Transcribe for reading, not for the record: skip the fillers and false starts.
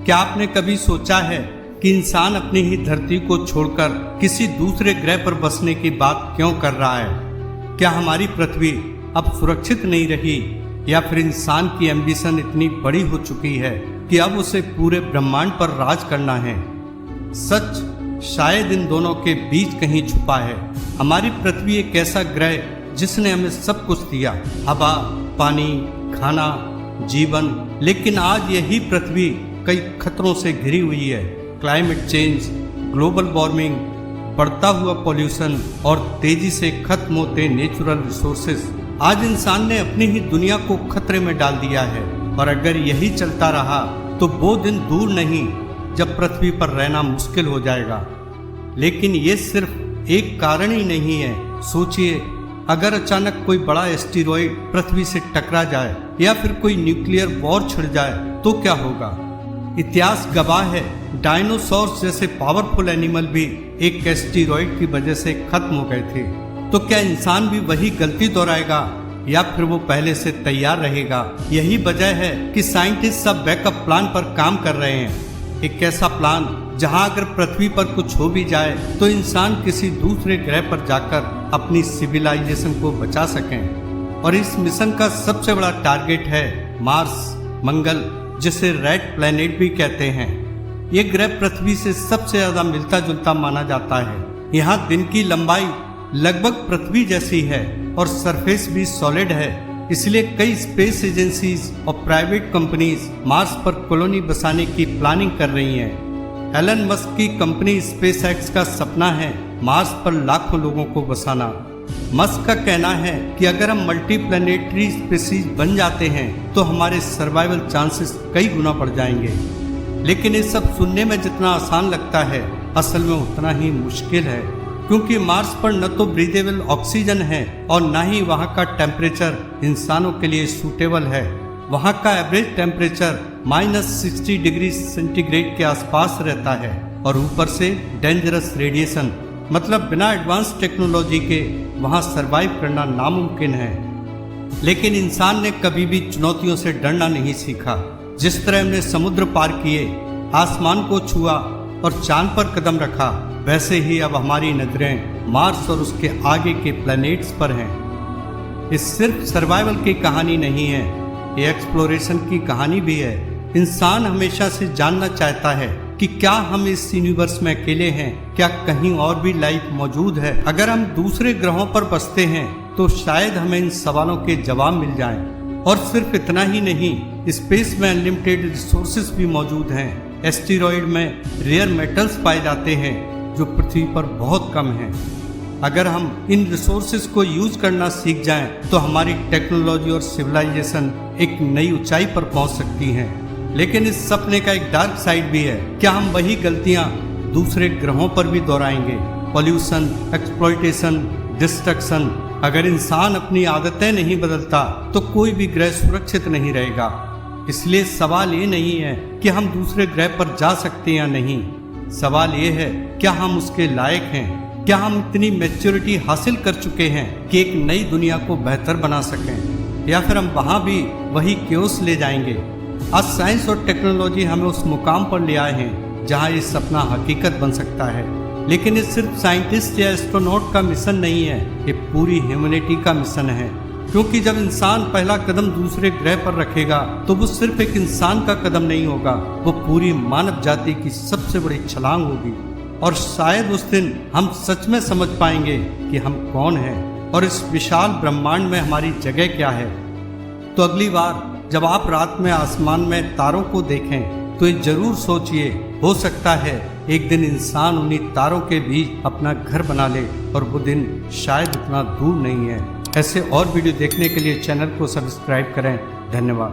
क्या आपने कभी सोचा है कि इंसान अपनी ही धरती को छोड़कर किसी दूसरे ग्रह पर बसने की बात क्यों कर रहा है? क्या हमारी पृथ्वी अब सुरक्षित नहीं रही, या फिर इंसान की एम्बिशन इतनी बड़ी हो चुकी है कि अब उसे पूरे ब्रह्मांड पर राज करना है? सच शायद इन दोनों के बीच कहीं छुपा है। हमारी पृथ्वी एक ऐसा ग्रह जिसने हमें सब कुछ दिया, हवा, पानी, खाना, जीवन, लेकिन आज यही पृथ्वी कई खतरों से घिरी हुई है। क्लाइमेट चेंज, ग्लोबल वार्मिंग, बढ़ता हुआ पॉल्यूशन और तेजी से खत्म होते नेचुरल रिसोर्सेज। आज इंसान ने अपनी ही दुनिया को खतरे में डाल दिया है, और अगर यही चलता रहा तो वो दिन दूर नहीं जब पृथ्वी पर रहना मुश्किल हो जाएगा। लेकिन ये सिर्फ एक कारण ही नहीं है। सोचिए, अगर अचानक कोई बड़ा एस्टेरॉयड पृथ्वी से टकरा जाए या फिर कोई न्यूक्लियर वॉर छिड़ जाए तो क्या होगा? इतिहास गवाह है, डायनासोर्स जैसे पावरफुल एनिमल भी एक एस्टेरॉयड की वजह से खत्म हो गए थे। तो क्या इंसान भी वही गलती दोहराएगा, या फिर वो पहले से तैयार रहेगा? यही वजह है कि साइंटिस्ट सब बैकअप प्लान पर काम कर रहे हैं। एक ऐसा प्लान जहां अगर पृथ्वी पर कुछ हो भी जाए तो इंसान किसी दूसरे ग्रह पर जाकर अपनी सिविलाइजेशन को बचा सकें। और इस मिशन का सबसे बड़ा टारगेट है मार्स, मंगल, जिसे रेड प्लैनेट भी कहते हैं। ये ग्रह पृथ्वी से सबसे ज्यादा मिलता जुलता माना जाता है। यहाँ दिन की लंबाई लगभग पृथ्वी जैसी है और सरफेस भी सॉलिड है। इसलिए कई स्पेस एजेंसीज और प्राइवेट कंपनीज मार्स पर कॉलोनी बसाने की प्लानिंग कर रही हैं। एलन मस्क की कंपनी स्पेसएक्स का सपना है मार्स पर लाखों लोगों को बसाना। मस्क का कहना है कि अगर हम मल्टी प्लैनेटरी स्पीशीज बन जाते हैं तो हमारे सर्वाइवल चांसेस कई गुना बढ़ जाएंगे। लेकिन ये सब सुनने में जितना आसान लगता है, असल में उतना ही मुश्किल है, क्योंकि मार्स पर न तो ब्रीदेबल ऑक्सीजन है और न ही वहाँ का टेम्परेचर इंसानों के लिए सूटेबल है। वहाँ का एवरेज टेम्परेचर -60 डिग्री सेंटीग्रेड के आसपास रहता है, और ऊपर से डेंजरस रेडिएशन, मतलब बिना एडवांस टेक्नोलॉजी के वहाँ सरवाइव करना नामुमकिन है। लेकिन इंसान ने कभी भी चुनौतियों से डरना नहीं सीखा। जिस तरह हमने समुद्र पार किए, आसमान को छुआ और चांद पर कदम रखा, वैसे ही अब हमारी नजरें मार्स और उसके आगे के प्लैनेट्स पर हैं। ये सिर्फ सर्वाइवल की कहानी नहीं है, ये एक्सप्लोरेशन की कहानी भी है। इंसान हमेशा से जानना चाहता है कि क्या हम इस यूनिवर्स में अकेले हैं, क्या कहीं और भी लाइफ मौजूद है? अगर हम दूसरे ग्रहों पर बसते हैं तो शायद हमें इन सवालों के जवाब मिल जाएं। और सिर्फ इतना ही नहीं, स्पेस में अनलिमिटेड रिसोर्सेज भी मौजूद हैं। एस्टेरॉयड में रेयर मेटल्स पाए जाते हैं जो पृथ्वी पर बहुत कम हैं। अगर हम इन रिसोर्सेज को यूज करना सीख जाएं तो हमारी टेक्नोलॉजी और सिविलाइजेशन एक नई ऊंचाई पर पहुंच सकती हैं। लेकिन इस सपने का एक डार्क साइड भी है। क्या हम वही गलतियां दूसरे ग्रहों पर भी दोहराएंगे? Pollution, exploitation, destruction. अगर इंसान अपनी आदतें नहीं बदलता तो कोई भी ग्रह सुरक्षित नहीं रहेगा। इसलिए सवाल ये नहीं है कि हम दूसरे ग्रह पर जा सकते हैं या नहीं, सवाल ये है क्या हम उसके लायक हैं? क्या हम इतनी मैच्योरिटी हासिल कर चुके हैं कि एक नई दुनिया को बेहतर बना सकें, या फिर हम वहाँ भी वही क्योस ले जाएंगे? आज साइंस और टेक्नोलॉजी हमें उस मुकाम पर ले आए हैं जहाँ ये सपना हकीकत बन सकता है। लेकिन ये सिर्फ साइंटिस्ट या एस्ट्रोनॉट का मिशन नहीं है, ये पूरी ह्यूमैनिटी का मिशन है। क्योंकि जब इंसान पहला कदम दूसरे ग्रह पर रखेगा तो वो सिर्फ एक इंसान का कदम नहीं होगा, वो पूरी मानव जाति की सबसे बड़ी छलांग होगी। और शायद उस दिन हम सच में समझ पाएंगे कि हम कौन हैं और इस विशाल ब्रह्मांड में हमारी जगह क्या है। तो अगली बार जब आप रात में आसमान में तारों को देखें तो ये जरूर सोचिए, हो सकता है एक दिन इंसान उन्हीं तारों के बीच अपना घर बना ले, और वो दिन शायद उतना दूर नहीं है। ऐसे और वीडियो देखने के लिए चैनल को सब्सक्राइब करें। धन्यवाद।